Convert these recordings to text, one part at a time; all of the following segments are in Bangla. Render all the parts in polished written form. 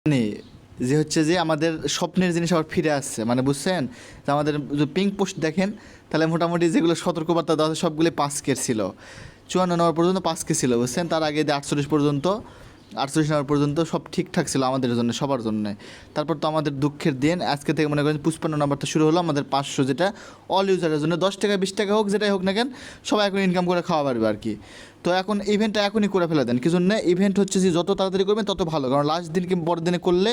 মানে যে হচ্ছে যে আমাদের স্বপ্নের জিনিস আবার ফিরে আসছে, মানে বুঝছেন? যে আমাদের যে পিঙ্ক পোস্ট দেখেন, তাহলে মোটামুটি যেগুলো সতর্কবার্তা দেওয়া হচ্ছে সবগুলো 5K ছিল, 54 নম্বর পর্যন্ত 5K ছিল, বুঝছেন? তার আগে দিয়ে 48 পর্যন্ত, 48 নম্বর পর্যন্ত সব ঠিকঠাক ছিল আমাদের জন্য, সবার জন্য। তারপর তো আমাদের দুঃখের দিন, আজকে থেকে মনে করেন 55 নম্বরটা শুরু হলো আমাদের 500, যেটা অল ইউজারের জন্য 10 টাকা 20 টাকা হোক, যেটাই হোক না কেন, সবাই এখন ইনকাম করে খাওয়া পারবে আর কি। তো এখন ইভেন্টটা এখনই করে ফেলে দেন, কি জন্য? ইভেন্ট হচ্ছে যে যত তাড়াতাড়ি করবেন তত ভালো, কারণ লাস্ট দিন কি বড় দিনে করলে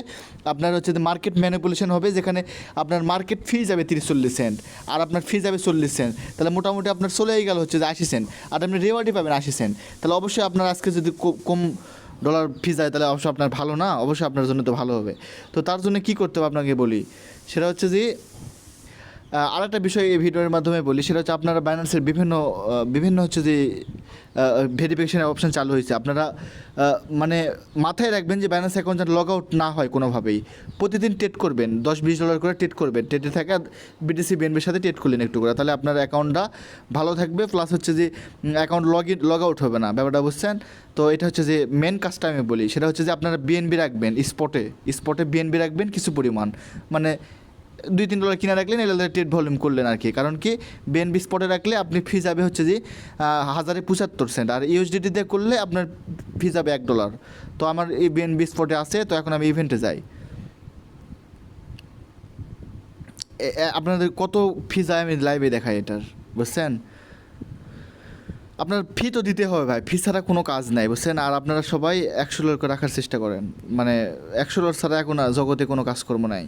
আপনার হচ্ছে যে মার্কেট ম্যানিপুলেশন হবে, যেখানে আপনার মার্কেট ফি যাবে 30-40 সেন্ট আর আপনার ফি যাবে 40 সেন্ট, তাহলে মোটামুটি আপনার চলেই গেল হচ্ছে যে 80 সেন্ট, আর আপনি রেওয়ার্ডই পাবেন 80 সেন্ট। তাহলে অবশ্যই আপনার আজকে যদি কম ডলার ফি যায়, তাহলে অবশ্যই আপনার ভালো না, অবশ্যই আপনার জন্য তো ভালো হবে। তো তার জন্য কী করতে হবে আপনাকে বলি, সেটা হচ্ছে যে আরেকটা বিষয় এই ভিডিওর মাধ্যমে বলি, সেটা হচ্ছে আপনারা বাইন্যান্সের বিভিন্ন হচ্ছে যে ভেরিফিকেশনের অপশান চালু হয়েছে। আপনারা মানে মাথায় রাখবেন যে বাইন্যান্স অ্যাকাউন্ট যেন লগ আউট না হয় কোনোভাবেই। প্রতিদিন ট্রেড করবেন, $10-20 করে ট্রেড করবেন, ট্রেডে থাকা বিটিসি বিএনবির সাথে ট্রেড করলেন একটু করে, তাহলে আপনার অ্যাকাউন্টটা ভালো থাকবে, প্লাস হচ্ছে যে অ্যাকাউন্ট লগ আউট হবে না, ব্যাপারটা বুঝছেন? তো এটা হচ্ছে যে মেন কাজটা আমি বলি, সেটা হচ্ছে যে আপনারা বিএনবি রাখবেন, স্পটে বিএনবি রাখবেন কিছু পরিমাণ, মানে $2-3 কিনে রাখলেন, এগুলো ট্রেড ভলিউম করলেন আর কি। কারণ কি, বিএনবি স্পটে রাখলে আপনি ফি যাবে হচ্ছে যে 1075 সেন্ট, আর ইউএসডিটি দিয়ে করলে আপনার ফি যাবে $1। তো আমার এই বিএনবি স্পটে আছে, তো এখন আমি ইভেন্টে যাই। আপনাদের কত ফি যায় আমি লাইভে দেখাই এটার, বুঝছেন? আপনার ফি তো দিতে হবে ভাই, ফি ছাড়া কোনো কাজ নাই, বুঝছেন? আর আপনারা সবাই $100 করে রাখার চেষ্টা করেন, মানে $100 ছাড়া এখন জগতে কোনো কাজকর্ম নাই।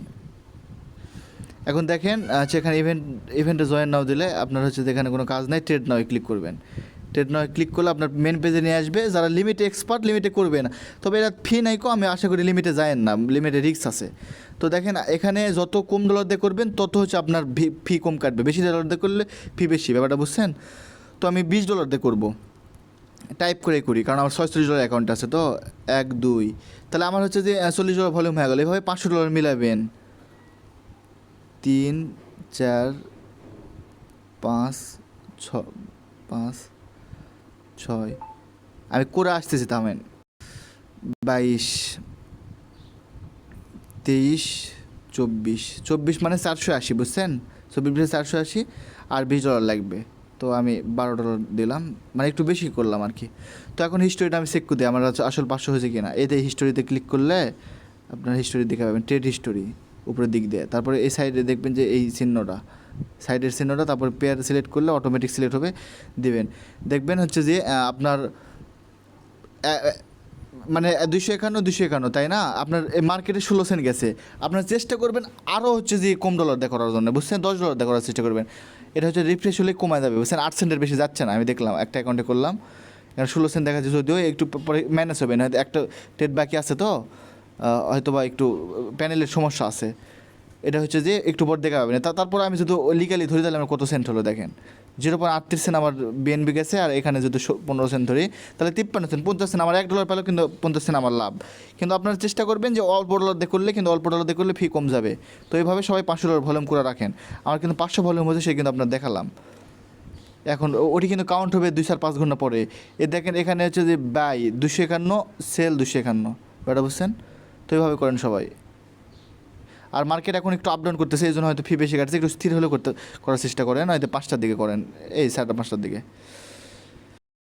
এখন দেখেন সেখানে ইভেন্টে জয়েন নাও দিলে আপনার হচ্ছে যেখানে কোনো কাজ নাই, ট্রেড নাও ক্লিক করবেন। ট্রেড নাও ক্লিক করলে আপনার মেন পেজে নিয়ে আসবে। যারা লিমিটে এক্সপার্ট, লিমিটে করবে না, তবে এরা ফি নাই কো, আমি আশা করি লিমিটে যায়েন না, লিমিটে রিস্ক আছে। তো দেখেন এখানে যত কম ডলার দিয়ে করবেন তত হচ্ছে আপনার ফি কম কাটবে, বেশি ডলার দিয়ে করলে ফি বেশি, ব্যাপারটা বুঝছেন? তো আমি $20 দিয়ে করবো, টাইপ করে করি, কারণ আমার $46 অ্যাকাউন্ট আছে। তো 1-2, তাহলে আমার হচ্ছে যে $40 ভলিউম হয়ে গেলো। এভাবে $500 মিলাবেন, 3, 4, 5, 5, 6, আমি করে আসতেছি, থামেন। 22, 23, 24 মানে 480, বুঝছেন? 24 480, আর $20 লাগবে। তো আমি $12 দিলাম, মানে একটু বেশি করলাম আর কি। তো এখন হিস্টোরিটা আমি চেক করে দিই আমার আসল 500 হয়েছে কিনা। এতে হিস্টোরিতে ক্লিক করলে আপনার হিস্টোরি দেখে পাবেন, ট্রেড হিস্টোরি উপরের দিক দিয়ে। তারপরে এই সাইডে দেখবেন যে এই চিহ্নটা, সাইডের চিহ্নটা, তারপর পেয়ার সিলেক্ট করলে অটোমেটিক সিলেক্ট হবে, দেবেন। দেখবেন হচ্ছে যে আপনার মানে 251, তাই না? আপনার মার্কেটে 16 সেন্ট গেছে, আপনার চেষ্টা করবেন আরও হচ্ছে যে কম ডলার দিয়ে করার জন্য, বুঝছেন? $10 দিয়ে করার চেষ্টা করবেন। এটা হচ্ছে রিফ্রেশ হলে কমে যাবে, বুঝছেন? 8 সেন্টের বেশি যাচ্ছে না, আমি দেখলাম একটা অ্যাকাউন্টে করলাম, কারণ 16 সেন্ট দেখা যাচ্ছে, যদিও একটু পরে ম্যানেজ হবে না, একটা ট্রেড বাকি আছে, তো হয়তো বা একটু প্যানেলের সমস্যা আছে। এটা হচ্ছে যে একটু পর দেখা যাবে না। তারপর আমি যদি লিগালি ধরি, তাহলে আমার কত সেন্ট হলো দেখেন, 0.38 সেন্ট আমার বিএনবি গেছে, আর এখানে যদি 15 সেন্ট ধরি, তাহলে 53 সেন্ট, 50 সেন্ট আমার $1 পেলো, কিন্তু 50 সেন্ট আমার লাভ। কিন্তু আপনারা চেষ্টা করবেন যে অল্প ডলার দিয়ে করলে, কিন্তু অল্প ডলার দিয়ে করলে ফি কম যাবে। তো এইভাবে সবাই $500 ভলিউম করে রাখেন। আমার কিন্তু 500 ভলিউম হচ্ছে, সে কিন্তু আপনার দেখালাম। এখন ওটি কিন্তু কাউন্ট হবে 2-5 ঘন্টা পরে। দেখেন এখানে হচ্ছে যে বাই 251, সেল 251, ব্যাপারটা বুঝছেন? তো এইভাবে করেন সবাই। আর মার্কেট এখন একটু আপ ডাউন করতেছে, এই জন্য হয়তো ফি বেশি কাটছে, একটু স্থির হলেও করার চেষ্টা করেন, হয়তো 5টার দিকে করেন, এই 4টা 5টার দিকে।